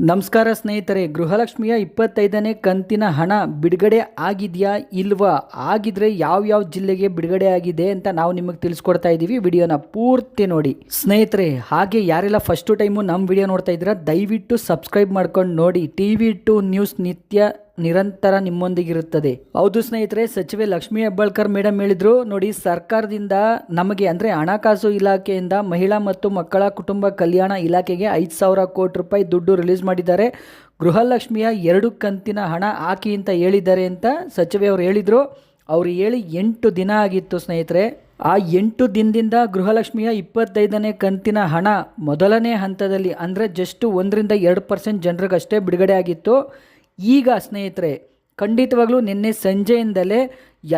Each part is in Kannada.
ನಮಸ್ಕಾರ ಸ್ನೇಹಿತರೆ, ಗೃಹಲಕ್ಷ್ಮಿಯ 25ನೇ ಕಂತಿನ ಹಣ ಬಿಡುಗಡೆ ಆಗಿದೆಯಾ ಇಲ್ವಾ, ಆಗಿದ್ರೆ ಯಾವ ಜಿಲ್ಲೆಗೆ ಬಿಡುಗಡೆ ಆಗಿದೆ ಅಂತ ನಾವು ನಿಮಗೆ ತಿಳಿಸ್ಕೊಡ್ತಾ ಇದ್ದೀವಿ. ವಿಡಿಯೋನ ಪೂರ್ತಿ ನೋಡಿ ಸ್ನೇಹಿತರೆ. ಹಾಗೆ ಯಾರೆಲ್ಲ ಫಸ್ಟ್ ಟೈಮು ನಮ್ಮ ವಿಡಿಯೋ ನೋಡ್ತಾ ಇದ್ದೀರಾ ದಯವಿಟ್ಟು ಸಬ್ಸ್ಕ್ರೈಬ್ ಮಾಡ್ಕೊಂಡು ನೋಡಿ. TV2 ನ್ಯೂಸ್ ನಿರಂತರ ನಿಮ್ಮೊಂದಿಗಿರುತ್ತದೆ. ಹೌದು ಸ್ನೇಹಿತರೆ, ಸಚಿವೆ ಲಕ್ಷ್ಮೀ ಹೆಬ್ಬಾಳ್ಕರ್ ಮೇಡಮ್ ಹೇಳಿದ್ರು ನೋಡಿ, ಸರ್ಕಾರದಿಂದ ನಮಗೆ ಅಂದರೆ ಹಣಕಾಸು ಇಲಾಖೆಯಿಂದ ಮಹಿಳಾ ಮತ್ತು ಮಕ್ಕಳ ಕುಟುಂಬ ಕಲ್ಯಾಣ ಇಲಾಖೆಗೆ 5,000 ಕೋಟಿ ರೂಪಾಯಿ ದುಡ್ಡು ರಿಲೀಸ್ ಮಾಡಿದ್ದಾರೆ. ಗೃಹಲಕ್ಷ್ಮಿಯ 2 ಕಂತಿನ ಹಣ ಹಾಕಿ ಅಂತ ಹೇಳಿದ್ದಾರೆ ಅಂತ ಸಚಿವೆ ಅವರು ಹೇಳಿದರು. ಅವರು ಹೇಳಿ 8 ದಿನ ಆಗಿತ್ತು ಸ್ನೇಹಿತರೆ. ಆ 8 ದಿನದಿಂದ ಗೃಹಲಕ್ಷ್ಮಿಯ 25ನೇ ಕಂತಿನ ಹಣ ಮೊದಲನೇ ಹಂತದಲ್ಲಿ ಅಂದರೆ ಜಸ್ಟ್ 1-2% ಜನರಿಗಷ್ಟೇ ಬಿಡುಗಡೆ ಆಗಿತ್ತು. ಈಗ ಸ್ನೇಹಿತರೆ ಖಂಡಿತವಾಗ್ಲೂ ನಿನ್ನೆ ಸಂಜೆಯಿಂದಲೇ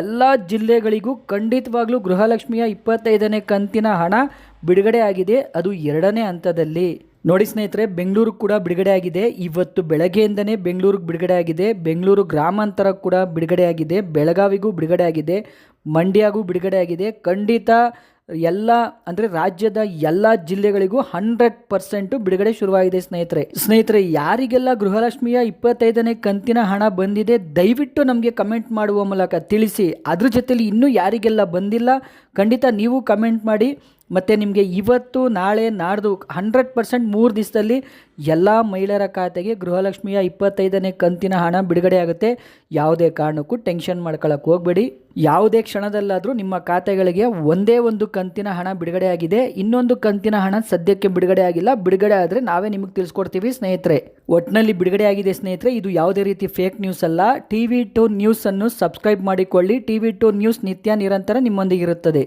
ಎಲ್ಲ ಜಿಲ್ಲೆಗಳಿಗೂ ಖಂಡಿತವಾಗ್ಲೂ ಗೃಹಲಕ್ಷ್ಮಿಯ 25ನೇ ಕಂತಿನ ಹಣ ಬಿಡುಗಡೆ ಆಗಿದೆ. ಅದು 2ನೇ ಹಂತದಲ್ಲಿ. ನೋಡಿ ಸ್ನೇಹಿತರೆ, ಬೆಂಗಳೂರು ಕೂಡ ಬಿಡುಗಡೆ ಆಗಿದೆ. ಇವತ್ತು ಬೆಳಗ್ಗೆಯಿಂದನೇ ಬೆಂಗಳೂರಿಗೆ ಬಿಡುಗಡೆ ಆಗಿದೆ. ಬೆಂಗಳೂರು ಗ್ರಾಮಾಂತರ ಕೂಡ ಬಿಡುಗಡೆ ಆಗಿದೆ. ಬೆಳಗಾವಿಗೂ ಬಿಡುಗಡೆ ಆಗಿದೆ. ಮಂಡ್ಯಗೂ ಬಿಡುಗಡೆ ಆಗಿದೆ. ಖಂಡಿತ ಎಲ್ಲ ಅಂದರೆ ರಾಜ್ಯದ ಎಲ್ಲ ಜಿಲ್ಲೆಗಳಿಗೂ 100% ಬಿಡುಗಡೆ ಶುರುವಾಗಿದೆ ಸ್ನೇಹಿತರೆ. ಯಾರಿಗೆಲ್ಲ ಗೃಹಲಕ್ಷ್ಮಿಯ 25ನೇ ಕಂತಿನ ಹಣ ಬಂದಿದೆ ದಯವಿಟ್ಟು ನಮಗೆ ಕಮೆಂಟ್ ಮಾಡುವ ಮೂಲಕ ತಿಳಿಸಿ. ಅದ್ರ ಜೊತೆಲಿ ಇನ್ನೂ ಯಾರಿಗೆಲ್ಲ ಬಂದಿಲ್ಲ ಖಂಡಿತ ನೀವು ಕಮೆಂಟ್ ಮಾಡಿ. ಮತ್ತು ನಿಮಗೆ ಇವತ್ತು ನಾಳೆ ನಾಡ್ದು 100% 3 ದಿವಸದಲ್ಲಿ ಎಲ್ಲ ಮಹಿಳೆಯರ ಖಾತೆಗೆ ಗೃಹಲಕ್ಷ್ಮಿಯ 25ನೇ ಕಂತಿನ ಹಣ ಬಿಡುಗಡೆ ಆಗುತ್ತೆ. ಯಾವುದೇ ಕಾರಣಕ್ಕೂ ಟೆನ್ಷನ್ ಮಾಡ್ಕೊಳ್ಳೋಕೆ ಹೋಗಬೇಡಿ. ಯಾವುದೇ ಕ್ಷಣದಲ್ಲಾದರೂ ನಿಮ್ಮ ಖಾತೆಗಳಿಗೆ ಒಂದೇ ಒಂದು ಕಂತಿನ ಹಣ ಬಿಡುಗಡೆ ಆಗಿದೆ. ಇನ್ನೊಂದು ಕಂತಿನ ಹಣ ಸದ್ಯಕ್ಕೆ ಬಿಡುಗಡೆ ಆಗಿಲ್ಲ. ಬಿಡುಗಡೆ ಆದರೆ ನಾವೇ ನಿಮಗೆ ತಿಳಿಸ್ಕೊಡ್ತೀವಿ ಸ್ನೇಹಿತರೆ. ಒಟ್ಟಿನಲ್ಲಿ ಬಿಡುಗಡೆ ಆಗಿದೆ ಸ್ನೇಹಿತರೆ. ಇದು ಯಾವುದೇ ರೀತಿ ಫೇಕ್ ನ್ಯೂಸ್ ಅಲ್ಲ. TV2 ನ್ಯೂಸನ್ನು ಸಬ್ಸ್ಕ್ರೈಬ್ ಮಾಡಿಕೊಳ್ಳಿ. TV2 ನ್ಯೂಸ್ ನಿರಂತರ ನಿಮ್ಮೊಂದಿಗಿರುತ್ತದೆ.